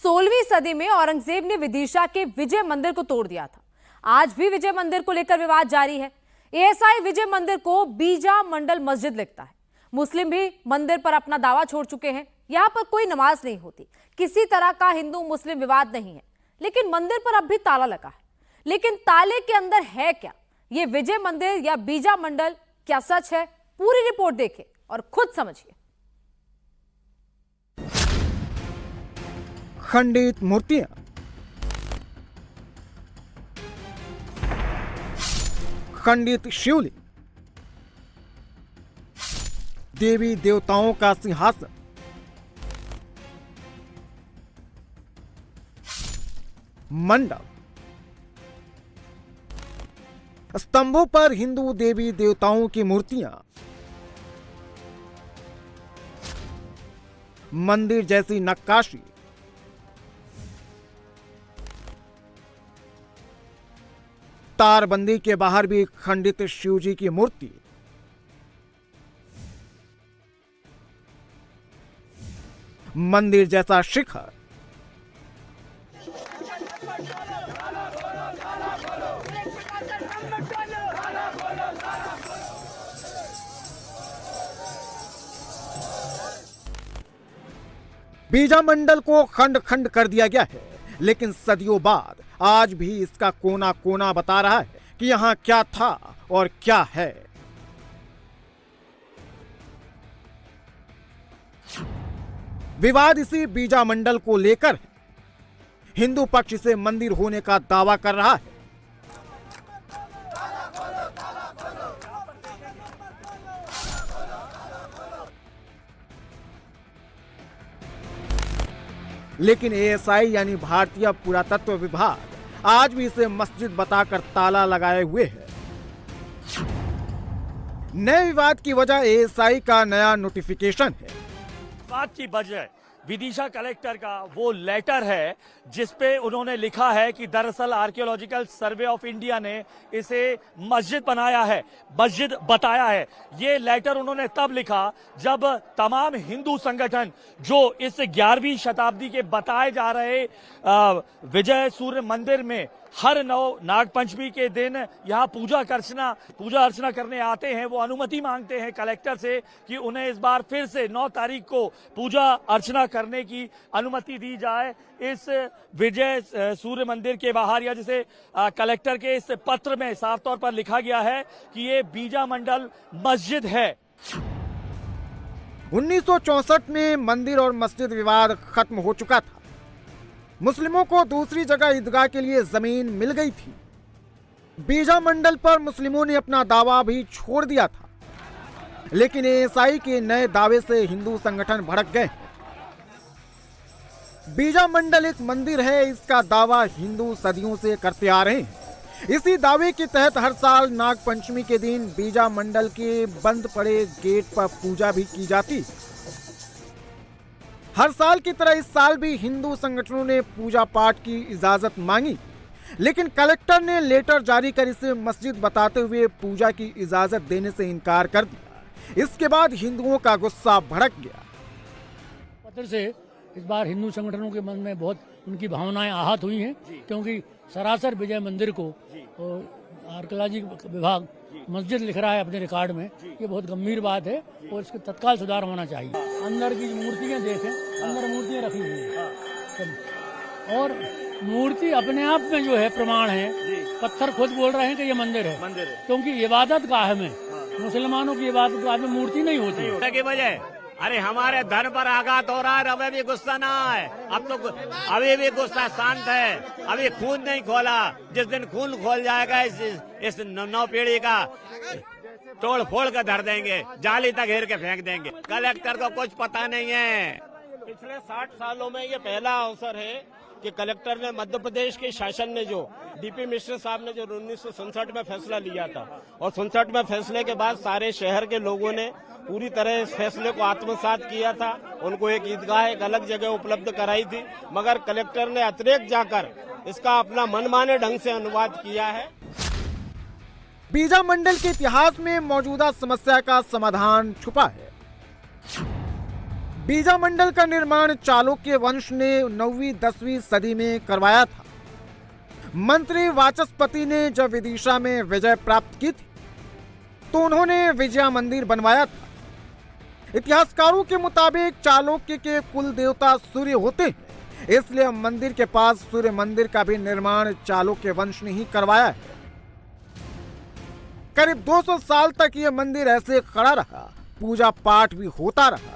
16वीं सदी में औरंगजेब ने विदिशा के विजय मंदिर को तोड़ दिया था। आज भी विजय मंदिर को लेकर विवाद जारी है। एएसआई विजय मंदिर को बीजा मंडल मस्जिद लिखता है। मुस्लिम भी मंदिर पर अपना दावा छोड़ चुके हैं। यहां पर कोई नमाज नहीं होती, किसी तरह का हिंदू मुस्लिम विवाद नहीं है, लेकिन मंदिर पर अब भी ताला लगा है। लेकिन ताले के अंदर है क्या? ये विजय मंदिर या बीजा मंडल क्या सच है? पूरी रिपोर्ट देखें और खुद समझिए। खंडित मूर्तियां, खंडित शिवलिंग, देवी देवताओं का सिंहासन, मंडप, स्तंभों पर हिंदू देवी देवताओं की मूर्तियां, मंदिर जैसी नक्काशी, तारबंदी के बाहर भी खंडित शिवजी की मूर्ति, मंदिर जैसा शिखर, बीजा मंडल को खंड खंड कर दिया गया है, लेकिन सदियों बाद आज भी इसका कोना कोना बता रहा है कि यहां क्या था और क्या है। विवाद इसी बीजा मंडल को लेकर है। हिंदू पक्ष से मंदिर होने का दावा कर रहा है। लेकिन एएसआई यानी भारतीय पुरातत्व विभाग आज भी इसे मस्जिद बताकर ताला लगाए हुए है। नए विवाद की वजह एएसआई का नया नोटिफिकेशन है। बात की वजह विदिशा कलेक्टर का वो लेटर है जिसपे उन्होंने लिखा है कि दरअसल आर्कियोलॉजिकल सर्वे ऑफ इंडिया ने इसे मस्जिद बनाया है, मस्जिद बताया है। ये लेटर उन्होंने तब लिखा जब तमाम हिंदू संगठन जो इस 11वीं शताब्दी के बताए जा रहे विजय सूर्य मंदिर में हर नागपंचमी के दिन यहाँ पूजा अर्चना करने आते हैं, वो अनुमति मांगते हैं कलेक्टर से कि उन्हें इस बार फिर से 9 तारीख को पूजा अर्चना करने की अनुमति दी जाए इस विजय सूर्य मंदिर के बाहर, या जिसे कलेक्टर के इस पत्र में साफ तौर पर लिखा गया है कि ये बीजा मंडल मस्जिद है। 1964 में मंदिर और मस्जिद विवाद खत्म हो चुका था। मुस्लिमों को दूसरी जगह ईदगाह के लिए जमीन मिल गई थी। बीजा मंडल पर मुस्लिमों ने अपना दावा भी छोड़ दिया था, लेकिन एएसआई के नए दावे से हिंदू संगठन भड़क गए। बीजा मंडल एक मंदिर है, इसका दावा हिंदू सदियों से करते आ रहे हैं। इसी दावे के तहत हर साल नागपंचमी के दिन बीजा मंडल के बंद पड़े गेट पर पूजा भी की जाती। हर साल की तरह इस साल भी हिंदू संगठनों ने पूजा पाठ की इजाजत मांगी, लेकिन कलेक्टर ने लेटर जारी कर इसे मस्जिद बताते हुए पूजा की इजाजत देने से इनकार कर दिया। इसके बाद हिंदुओं का गुस्सा भड़क गया। पत्र से इस बार हिंदू संगठनों के मन में बहुत उनकी भावनाएं आहत हुई हैं, क्योंकि सरासर विजय मंदिर को आर्कियोलॉजी विभाग मस्जिद लिख रहा है अपने रिकॉर्ड में। ये बहुत गंभीर बात है और इसके तत्काल सुधार होना चाहिए। अंदर की मूर्तियां देखें, अंदर मूर्तियां रखी हुई हैं और मूर्ति अपने आप में जो है प्रमाण है। पत्थर खुद बोल रहे हैं कि ये मंदिर है, क्योंकि इबादत गाह में मुसलमानों की इबादत गाह में मूर्ति नहीं होती की वजह। अरे हमारे धर्म पर आघात हो रहा है, अभी भी गुस्सा ना है। अब तो अभी भी गुस्सा शांत है, अभी खून नहीं खोला। जिस दिन खून खोल जाएगा इस 9 पीढ़ी का तोड़ फोड़ कर धर देंगे, जाली तक घेर के फेंक देंगे। कलेक्टर को कुछ पता नहीं है। पिछले 60 सालों में ये पहला अवसर है कि कलेक्टर ने मध्य प्रदेश के शासन ने जो डीपी मिश्र साहब ने जो 1967 में फैसला लिया था, और 67 में फैसले के बाद सारे शहर के लोगों ने पूरी तरह इस फैसले को आत्मसात किया था। उनको एक ईदगाह एक अलग जगह उपलब्ध कराई थी, मगर कलेक्टर ने अतिरिक्त जाकर इसका अपना मनमाने ढंग से अनुवाद किया है। बीजा मंडल के इतिहास में मौजूदा समस्या का समाधान छुपा है। बीजा मंडल का निर्माण चालुक्य वंश ने 9वीं-10वीं सदी में करवाया था। मंत्री वाचस्पति ने जब विदिशा में विजय प्राप्त की थी तो उन्होंने विजया मंदिर बनवाया था। इतिहासकारों के मुताबिक चालुक्य के कुल देवता सूर्य होते हैं, इसलिए मंदिर के पास सूर्य मंदिर का भी निर्माण चालुक्य वंश ने ही करवाया है। करीब 200 साल तक यह मंदिर ऐसे खड़ा रहा, पूजा पाठ भी होता रहा।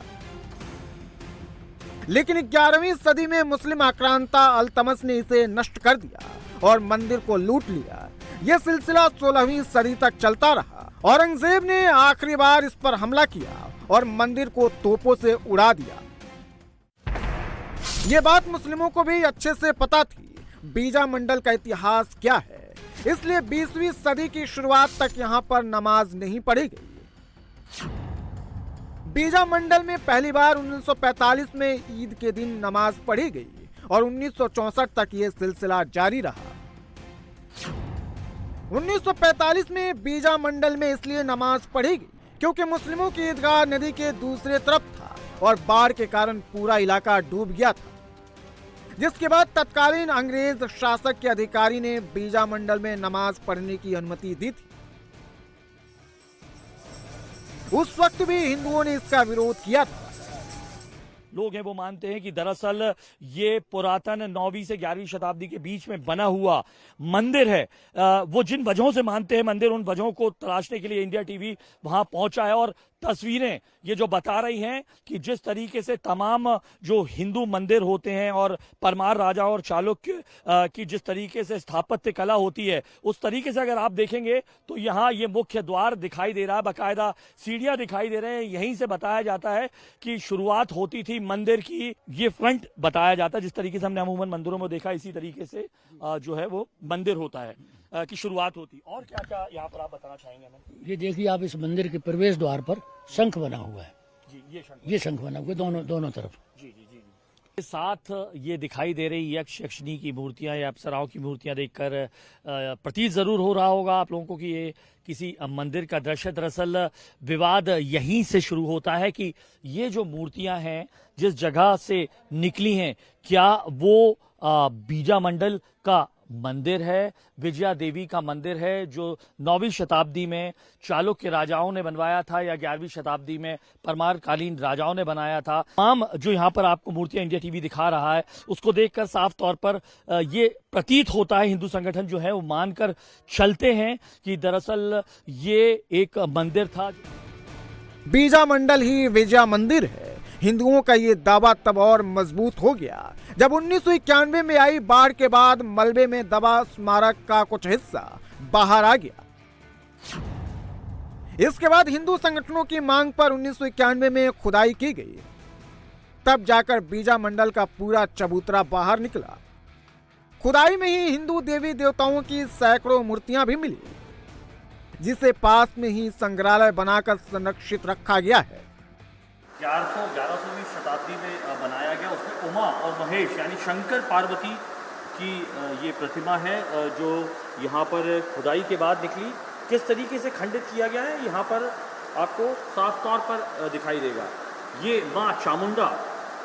लेकिन 11वीं सदी में मुस्लिम आक्रांता अल्तमस ने इसे नष्ट कर दिया और मंदिर को लूट लिया। यह सिलसिला 16वीं सदी तक चलता रहा। औरंगजेब ने आखिरी बार इस पर हमला किया और मंदिर को तोपों से उड़ा दिया। ये बात मुस्लिमों को भी अच्छे से पता थी बीजा मंडल का इतिहास क्या है, इसलिए 20वीं सदी की शुरुआत तक यहाँ पर नमाज नहीं पढ़ी गई। बीजा मंडल में पहली बार 1945 में ईद के दिन नमाज पढ़ी गई और 1964 तक यह सिलसिला जारी रहा। 1945 में बीजा मंडल में इसलिए नमाज पढ़ी गई क्योंकि मुस्लिमों की ईदगाह नदी के दूसरे तरफ था और बाढ़ के कारण पूरा इलाका डूब गया था, जिसके बाद तत्कालीन अंग्रेज शासक के अधिकारी ने बीजा मंडल में नमाज पढ़ने की अनुमति दी थी। उस वक्त भी हिंदुओं ने इसका विरोध किया था। लोग हैं वो मानते हैं कि दरअसल ये पुरातन 9वीं से 11वीं शताब्दी के बीच में बना हुआ मंदिर है। वो जिन वजहों से मानते हैं मंदिर, उन वजहों को तलाशने के लिए इंडिया टीवी वहां पहुंचा है और तस्वीरें ये जो बता रही हैं कि जिस तरीके से तमाम जो हिंदू मंदिर होते हैं और परमार राजा और चालुक्य की जिस तरीके से स्थापत्य कला होती है, उस तरीके से अगर आप देखेंगे तो यहाँ ये मुख्य द्वार दिखाई दे रहा है, बाकायदा सीढ़ियां दिखाई दे रहे हैं। यहीं से बताया जाता है कि शुरुआत होती थी मंदिर की। ये फ्रंट बताया जाता है, जिस तरीके से हमने अमूमन मंदिरों में देखा, इसी तरीके से जो है वो मंदिर होता है की शुरुआत होती। और क्या क्या यहाँ पर आप बताना चाहेंगे हमें? ये देखिए आप, इस मंदिर के प्रवेश द्वार पर शंख बना हुआ है। जी, ये शंख बना हुआ है दोनों तरफ। जी जी जी जी। साथ ये दिखाई दे रही यक्ष यक्षिणी की मूर्तियां या अप्सराओं की मूर्तियां देखकर प्रतीत जरूर हो रहा होगा आप लोगों को कि ये किसी मंदिर का दृश्य। दरअसल विवाद यहीं से शुरू होता है कि ये जो मूर्तियां हैं जिस जगह से निकली हैं, क्या वो बीजा मंडल का मंदिर है, विजया देवी का मंदिर है जो 9वीं शताब्दी में चालुक्य राजाओं ने बनवाया था या 11वीं शताब्दी में परमार कालीन राजाओं ने बनाया था। तमाम जो यहाँ पर आपको मूर्तियां इंडिया टीवी दिखा रहा है, उसको देखकर साफ तौर पर ये प्रतीत होता है, हिंदू संगठन जो है वो मानकर चलते हैं कि दरअसल ये एक मंदिर था। बीजा मंडल ही विजया मंदिर है। हिंदुओं का ये दावा तब और मजबूत हो गया जब 1991 में आई बाढ़ के बाद मलबे में दबा स्मारक का कुछ हिस्सा बाहर आ गया। इसके बाद हिंदू संगठनों की मांग पर 1991 में खुदाई की गई, तब जाकर बीजा मंडल का पूरा चबूतरा बाहर निकला। खुदाई में ही हिंदू देवी देवताओं की सैकड़ों मूर्तियां भी मिली, जिसे पास में ही संग्रहालय बनाकर संरक्षित रखा गया है। 1100वीं शताब्दी में बनाया गया। उसमें उमा और महेश यानी शंकर पार्वती की ये प्रतिमा है जो यहाँ पर खुदाई के बाद निकली। किस तरीके से खंडित किया गया है यहाँ पर आपको साफ तौर पर दिखाई देगा। ये माँ चामुंडा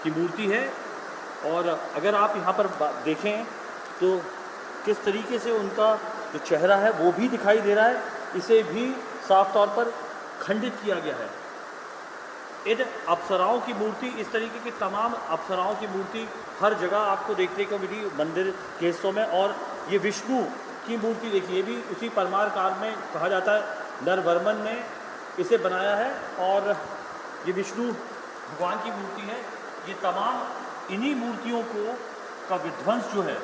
की मूर्ति है और अगर आप यहाँ पर देखें तो किस तरीके से उनका जो चेहरा है वो भी दिखाई दे रहा है, इसे भी साफ तौर पर खंडित किया गया है। इन अप्सराओं की मूर्ति, इस तरीके की तमाम अप्सराओं की मूर्ति हर जगह आपको देखने को मिली मंदिर के हिस्सों में। और ये विष्णु की मूर्ति देखिए, ये भी उसी परमार काल में कहा जाता है नरवर्मन ने इसे बनाया है और ये विष्णु भगवान की मूर्ति है। ये तमाम इन्हीं मूर्तियों का विध्वंस जो है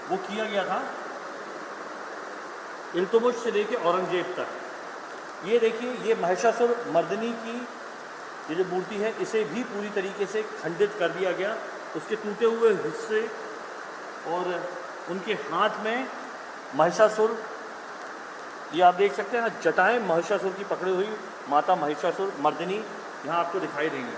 वो किया गया था इल्तुतमिश से लेके औरंगजेब तक। ये देखिए, ये महिषासुर मर्दिनी की ये जो मूर्ति है इसे भी पूरी तरीके से खंडित कर दिया गया। उसके टूटे हुए हिस्से और उनके हाथ में महिषासुर, ये आप देख सकते हैं ना, जटाएं महिषासुर की पकड़ी हुई माता महिषासुर मर्दिनी यहाँ आपको दिखाई देंगी।